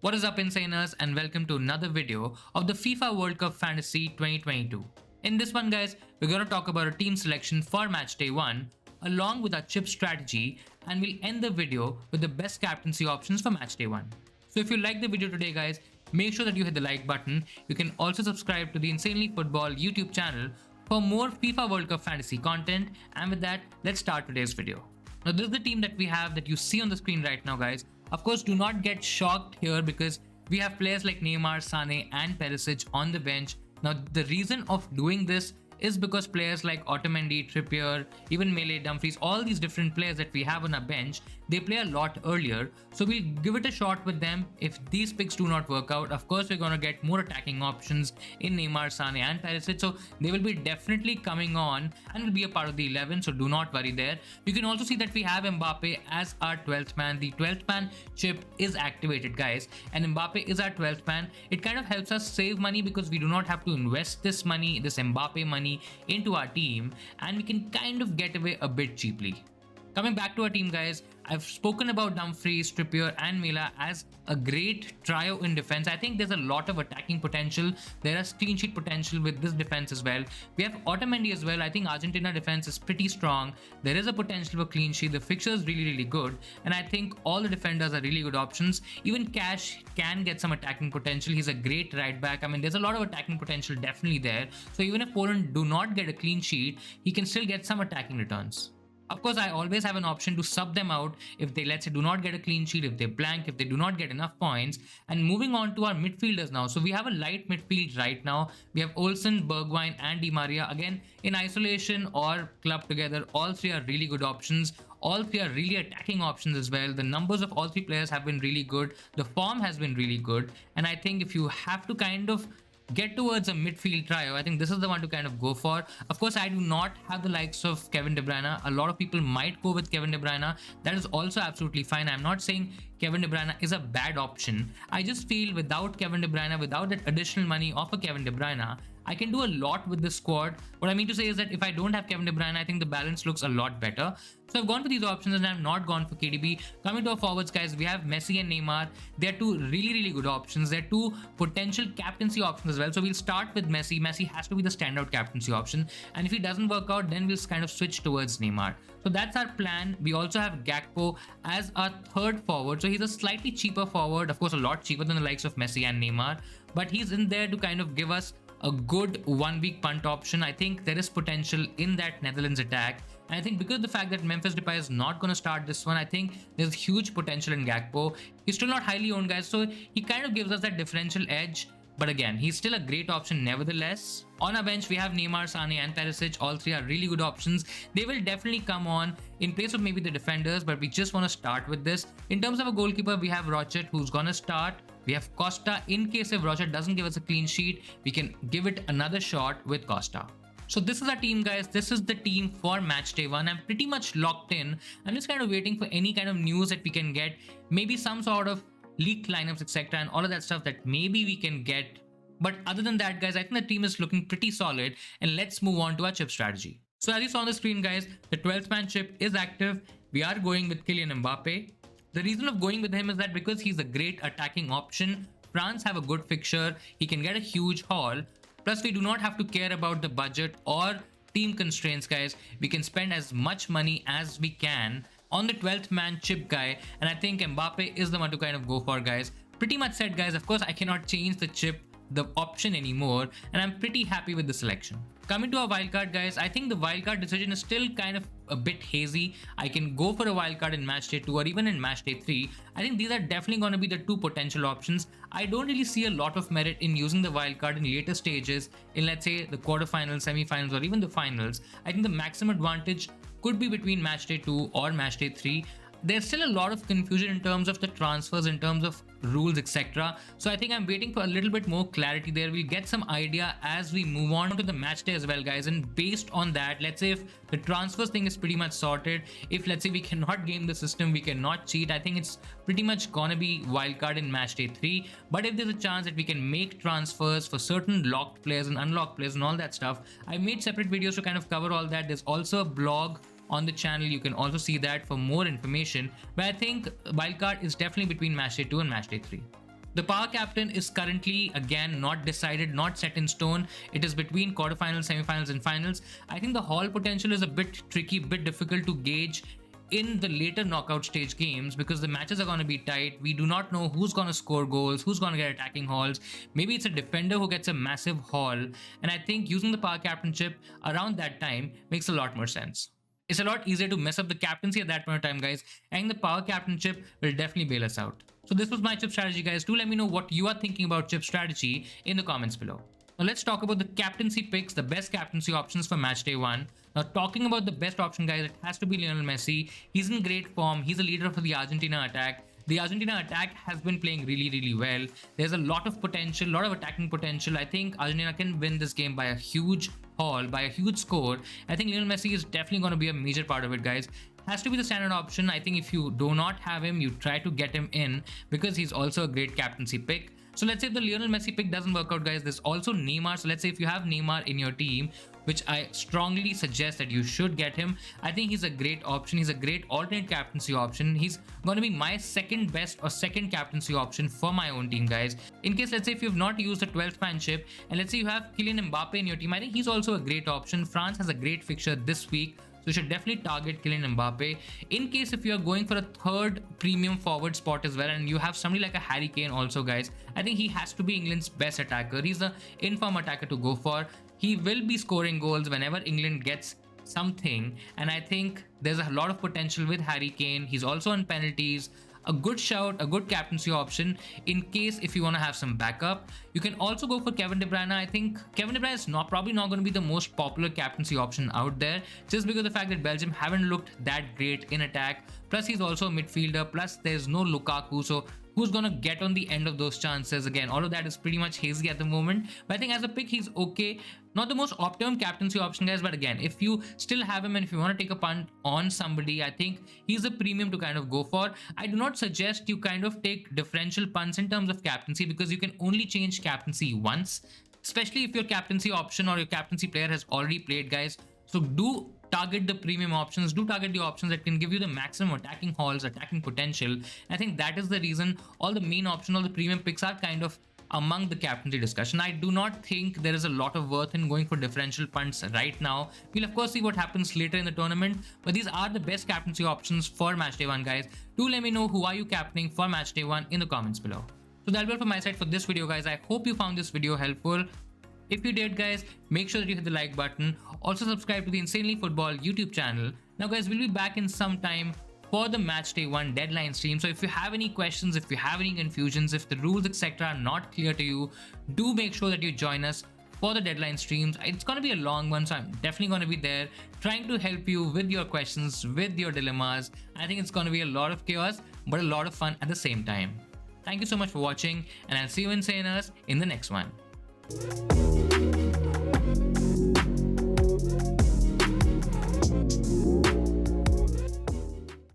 What is up, Insaners, and welcome to another video of the FIFA World Cup Fantasy 2022. In this one, guys, we're going to talk about a team selection for Matchday 1 along with our chip strategy, and we'll end the video with the best captaincy options for Matchday 1. So if you like the video today, guys, make sure that you hit the like button. You can also subscribe to the Insanely Football YouTube channel for more FIFA World Cup Fantasy content, and with that, let's start today's video. Now, this is the team that we have that you see on the screen right now, guys. Of course, do not get shocked here because we have players like Neymar, Sane and Perisic on the bench. Now, the reason of doing this is because players like Otamendi, Trippier, even Mele, Dumfries, all these different players that we have on our bench, they play a lot earlier. So we'll give it a shot with them. If these picks do not work out, of course, we're going to get more attacking options in Neymar, Sane and Perisic. So they will be definitely coming on and will be a part of the 11. So do not worry there. You can also see that we have Mbappe as our 12th man. The 12th man chip is activated, guys. And Mbappe is our 12th man. It kind of helps us save money because we do not have to invest this money, this Mbappe money, into our team, and we can kind of get away a bit cheaply. Coming back to our team, guys, I've spoken about Dumfries, Trippier and Mela as a great trio in defense. I think there's a lot of attacking potential. There is clean sheet potential with this defense as well. We have Otamendi as well. I think Argentina defense is pretty strong. There is a potential for clean sheet. The fixture is really good, and I think all the defenders are really good options. Even Cash can get some attacking potential. He's a great right back. I mean, there's a lot of attacking potential definitely there. So even if Poland do not get a clean sheet, he can still get some attacking returns. Of course, I always have an option to sub them out if they, let's say, do not get a clean sheet, if they blank, if they do not get enough points. And moving on to our midfielders now. So we have a light midfield right now. We have Olsen, Bergwijn and Di Maria. Again, in isolation or clubbed together, all three are really good options. All three are really attacking options as well. The numbers of all three players have been really good. The form has been really good. And I think if you have to kind of get towards a midfield trio, I think this is the one to kind of go for. Of course, I do not have the likes of Kevin De Bruyne. A lot of people might go with Kevin De Bruyne. That is also absolutely fine. I'm not saying Kevin De Bruyne is a bad option. I just feel without Kevin De Bruyne, without that additional money of a Kevin De Bruyne, I can do a lot with this squad. What I mean to say is that if I don't have Kevin De Bruyne, I think the balance looks a lot better. So I've gone for these options and I've not gone for KDB. Coming to our forwards, guys, we have Messi and Neymar. They're two really good options. They're two potential captaincy options as well. So we'll start with Messi. Messi has to be the standout captaincy option. And if he doesn't work out, then we'll kind of switch towards Neymar. So that's our plan. We also have Gakpo as our third forward. So he's a slightly cheaper forward. Of course, a lot cheaper than the likes of Messi and Neymar. But he's in there to kind of give us a good 1 week punt option. I think there is potential in that Netherlands attack. And I think because of the fact that Memphis Depay is not going to start this one, I think there's huge potential in Gakpo. He's still not highly owned, guys, so he kind of gives us that differential edge. But again, he's still a great option nevertheless. On our bench, we have Neymar, Sane and Perisic. All three are really good options. They will definitely come on in place of maybe the defenders, but we just want to start with this. In terms of a goalkeeper, we have Rochet, who's going to start. We have Costa. In case if Rochet doesn't give us a clean sheet, we can give it another shot with Costa. So this is our team, guys. This is the team for Matchday 1. I'm pretty much locked in. I'm just kind of waiting for any kind of news that we can get. Maybe some sort of leaked lineups, etc. and all of that stuff that maybe we can get. But other than that, guys, I think the team is looking pretty solid. And let's move on to our chip strategy. So as you saw on the screen, guys, the 12th man chip is active. We are going with Kylian Mbappe. The reason of going with him is that because he's a great attacking option. France have a good fixture. He can get a huge haul. Plus, we do not have to care about the budget or team constraints, guys. We can spend as much money as we can on the 12th man chip guy. And I think Mbappe is the one to kind of go for, guys. Pretty much said, guys. Of course, I cannot change the chip, the option anymore. And I'm pretty happy with the selection. Coming to our wildcard, guys, I think the wildcard decision is still kind of a bit hazy. I can go for a wildcard in Matchday 2 or even in Matchday 3. I think these are definitely going to be the two potential options. I don't really see a lot of merit in using the wildcard in later stages, in let's say the quarterfinals, semifinals, or even the finals. I think the maximum advantage could be between Matchday 2 or Matchday 3. There's still a lot of confusion in terms of the transfers, in terms of rules, etc. So I think I'm waiting for a little bit more clarity there. We'll get some idea as we move on to the match day as well, guys. And based on that, let's say if the transfers thing is pretty much sorted, if let's say we cannot game the system, we cannot cheat, I think it's pretty much gonna be wildcard in match day 3. But if there's a chance that we can make transfers for certain locked players and unlocked players and all that stuff, I made separate videos to kind of cover all that. There's also a blog on the channel. You can also see that for more information. But I think wildcard is definitely between matchday 2 and matchday 3. The power captain is currently, again, not decided, not set in stone. It is between quarterfinals, semifinals, and finals. I think the haul potential is a bit tricky, bit difficult to gauge in the later knockout stage games because the matches are going to be tight. We do not know who's going to score goals, who's going to get attacking hauls. Maybe it's a defender who gets a massive haul. And I think using the power captainship around that time makes a lot more sense. It's a lot easier to mess up the captaincy at that point of time, guys. And the power captainship will definitely bail us out. So this was my chip strategy, guys. Do let me know what you are thinking about chip strategy in the comments below. Now let's talk about the captaincy picks, the best captaincy options for Matchday 1. Now talking about the best option, guys, it has to be Lionel Messi. He's in great form. He's a leader for the Argentina attack. The Argentina attack has been playing really, really well. There's a lot of potential, a lot of attacking potential. I think Argentina can win this game by a huge haul, by a huge score. I think Lionel Messi is definitely going to be a major part of it, guys. Has to be the standard option. I think if you do not have him, you try to get him in because he's also a great captaincy pick. So let's say if the Lionel Messi pick doesn't work out, guys, there's also Neymar. So let's say if you have Neymar in your team, which I strongly suggest that you should get him. I think he's a great option. He's a great alternate captaincy option. He's going to be my second best or second captaincy option for my own team, guys. In case, let's say if you've not used the 12th man chip and let's say you have Kylian Mbappe in your team, I think he's also a great option. France has a great fixture this week. So you should definitely target Kylian Mbappe. In case if you are going for a third premium forward spot as well and you have somebody like a Harry Kane also, guys, I think he has to be England's best attacker. He's the in-form attacker to go for. He will be scoring goals whenever England gets something. And I think there's a lot of potential with Harry Kane. He's also on penalties. A good shout, a good captaincy option in case if you want to have some backup. You can also go for Kevin De Bruyne. I think Kevin De Bruyne is probably not going to be the most popular captaincy option out there just because of the fact that Belgium haven't looked that great in attack. Plus he's also a midfielder. Plus there's no Lukaku. So who's going to get on the end of those chances? Again, all of that is pretty much hazy at the moment. But I think as a pick, he's okay. Not the most optimum captaincy option, guys. But again, if you still have him and if you want to take a punt on somebody, I think he's a premium to kind of go for. I do not suggest you kind of take differential punts in terms of captaincy because you can only change captaincy once, especially if your captaincy option or your captaincy player has already played, guys. So do target the premium options, do target the options that can give you the maximum attacking hauls, attacking potential. I think that is the reason all the main option, all the premium picks are kind of among the captaincy discussion. I do not think there is a lot of worth in going for differential punts right now. We'll of course see what happens later in the tournament, but these are the best captaincy options for Matchday 1, guys. Do let me know who are you captaining for Matchday 1 in the comments below. So that'll be all from my side for this video, guys. I hope you found this video helpful. If you did, guys, make sure that you hit the like button. Also subscribe to the Insanely Football YouTube channel. Now, guys, we'll be back in some time for the Matchday 1 deadline stream. So if you have any questions, if you have any confusions, if the rules etc are not clear to you, do make sure that you join us for the deadline streams. It's going to be a long one, so I'm definitely going to be there trying to help you with your questions, with your dilemmas. I think it's going to be a lot of chaos, but a lot of fun at the same time. Thank you so much for watching, and I'll see you insaners in the next one.